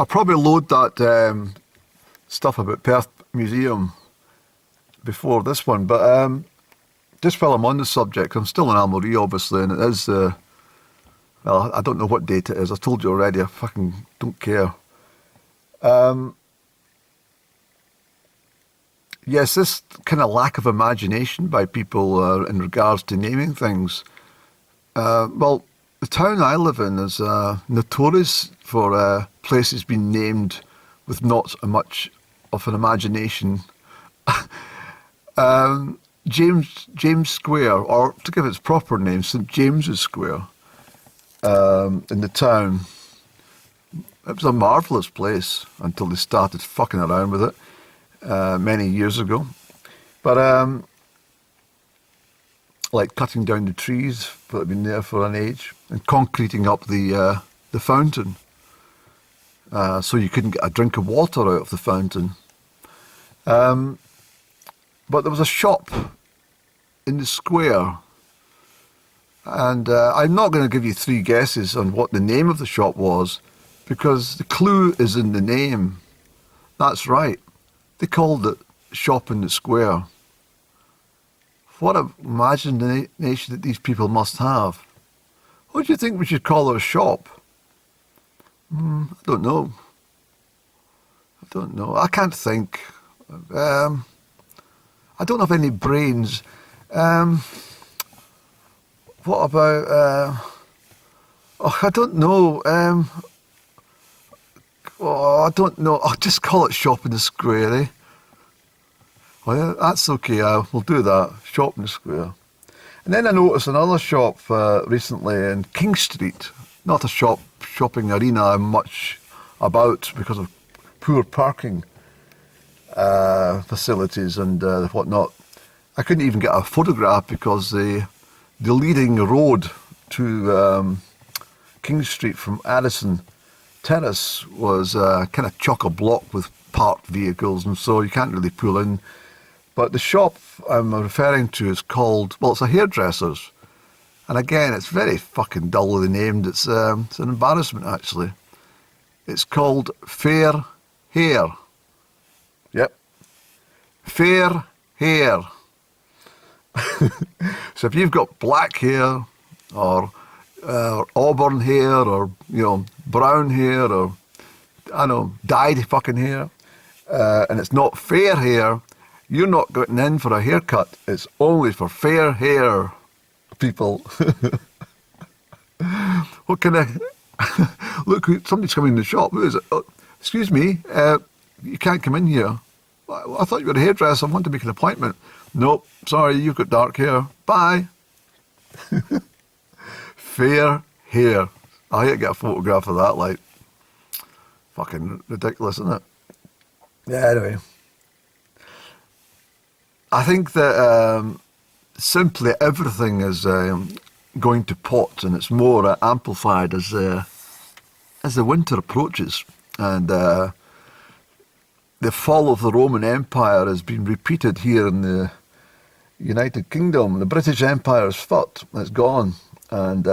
I'll probably load that stuff about Perth Museum before this one, but just while I'm on the subject, I'm still in Almeria, obviously, and it is, well, I don't know what date it is. I told you already, I fucking don't care. Yes, this kind of lack of imagination by people in regards to naming things. Well, the town I live in is notorious for places being named with not much of an imagination. James Square, or to give its proper name, St James's Square, in the town. It was a marvellous place until they started fucking around with it many years ago. But like cutting down the trees that have been there for an age and concreting up the fountain, so you couldn't get a drink of water out of the fountain. But there was a shop in the square, and I'm not going to give you three guesses on what the name of the shop was, because the clue is in the name. That's right. They called it Shop in the Square. What an imagination that these people must have. What do you think we should call our shop? I don't know. I can't think. I don't have any brains. What about... I don't know. I don't know. I'll just call it Shop in the Square, eh? Oh, yeah, that's okay. We'll do that. Shop in the Square. And then I noticed another shop recently in King Street. Not a shopping arena I'm much about because of poor parking facilities and whatnot. I couldn't even get a photograph because the leading road to King Street from Addison Terrace was kind of chock-a-block with parked vehicles, and so you can't really pull in. But the shop I'm referring to is called, well, it's a hairdresser's. And again, it's very fucking dully named. It's an embarrassment, actually. It's called Fair Hair. Yep. Fair Hair. So if you've got black hair or auburn hair or, brown hair or, I don't know, dyed fucking hair, and it's not fair hair, you're not getting in for a haircut. It's only for fair hair people. What can I... Look, somebody's coming in the shop. Who is it? Oh, excuse me, you can't come in here. I thought you were a hairdresser. I want to make an appointment. Nope, sorry, you've got dark hair. Bye. Fair hair. I hate to get a photograph of that, like, fucking ridiculous, isn't it? Yeah, anyway. I think that simply everything is going to pot, and it's more amplified as the winter approaches. And the fall of the Roman Empire has been repeated here in the United Kingdom. The British Empire is fucked. It's gone. And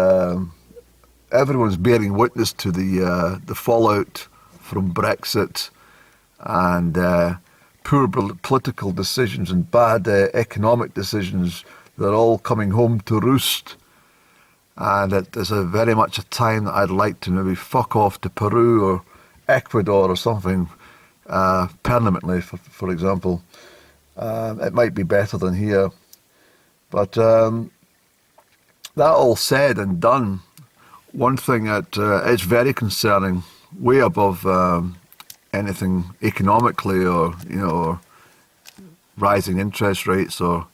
everyone's bearing witness to the fallout from Brexit and poor political decisions and bad economic decisions. They're all coming home to roost. And it is very much a time that I'd like to maybe fuck off to Peru or Ecuador or something permanently, for example. It might be better than here. But that all said and done, one thing that is very concerning, way above anything economically or, or rising interest rates or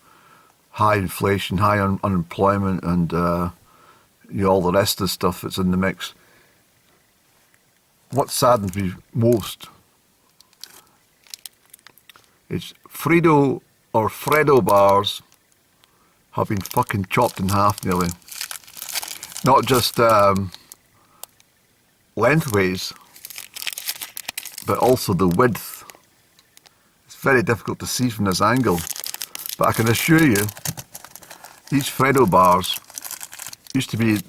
high inflation, high unemployment and all the rest of the stuff that's in the mix. What saddens me most is Frito or Freddo bars have been fucking chopped in half nearly. Not just lengthways, but also the width. It's very difficult to see from this angle, but I can assure you, these Freddo bars used to be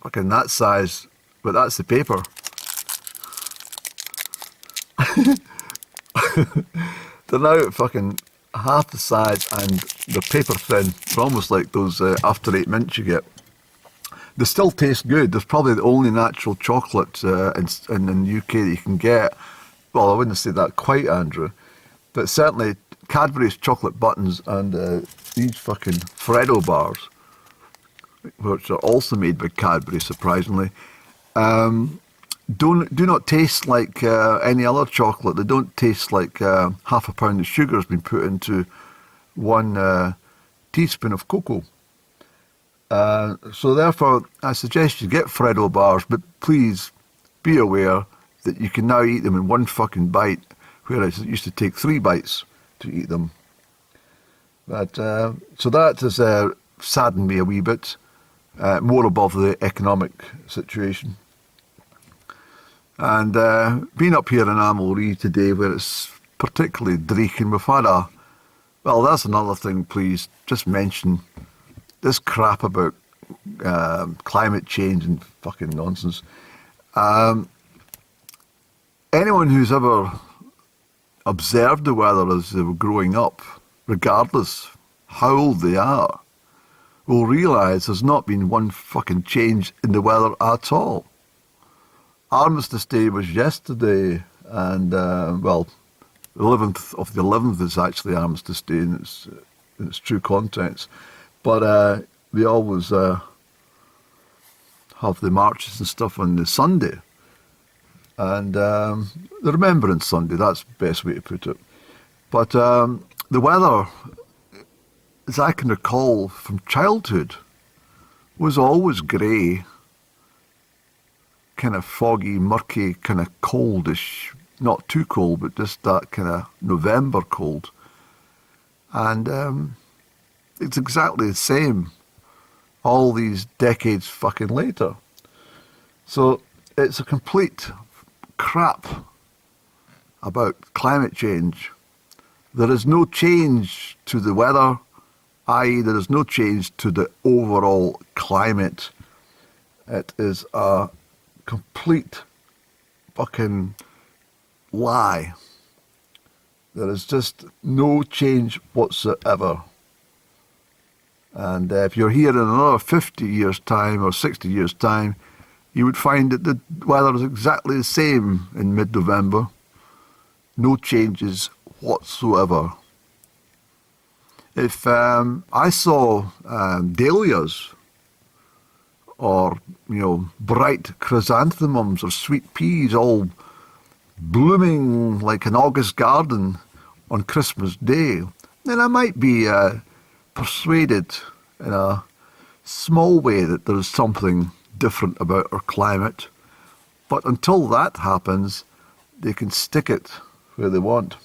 fucking that size, but that's the paper. they're now fucking half the size and they're paper thin. They're almost like those after 8 mints you get. They still taste good. They're probably the only natural chocolate in the UK that you can get. Well, I wouldn't say that quite, Andrew, but certainly Cadbury's chocolate buttons and these fucking Freddo bars, which are also made by Cadbury, surprisingly, do not taste like any other chocolate. They don't taste like half a pound of sugar has been put into 1 teaspoon of cocoa. So therefore, I suggest you get Freddo bars, but please be aware that you can now eat them in 1 fucking bite, whereas it used to take 3 bites to eat them. But so that has saddened me a wee bit, more above the economic situation. And being up here in Amalree today, where it's particularly dreaking, we've had well, that's another thing, please, just mention this crap about climate change and fucking nonsense. Anyone who's ever observed the weather as they were growing up, regardless how old they are, will realise there's not been 1 fucking change in the weather at all. Armistice Day was yesterday, and well, the 11th of the 11th is actually Armistice Day in its true contents. But we always have the marches and stuff on the Sunday. And the Remembrance Sunday, that's the best way to put it. But the weather, as I can recall from childhood, was always grey, kind of foggy, murky, kind of coldish. Not too cold, but just that kind of November cold. And it's exactly the same all these decades fucking later. So it's a complete crap about climate change. There is no change to the weather, i.e. there is no change to the overall climate. It is a complete fucking lie. There is just no change whatsoever. And if you're here in another 50 years' time or 60 years' time, you would find that the weather is exactly the same in mid-November. No changes whatsoever. If I saw dahlias or, bright chrysanthemums or sweet peas all blooming like an August garden on Christmas Day, then I might be persuaded in a small way that there is something different about our climate. But until that happens, they can stick it where they want.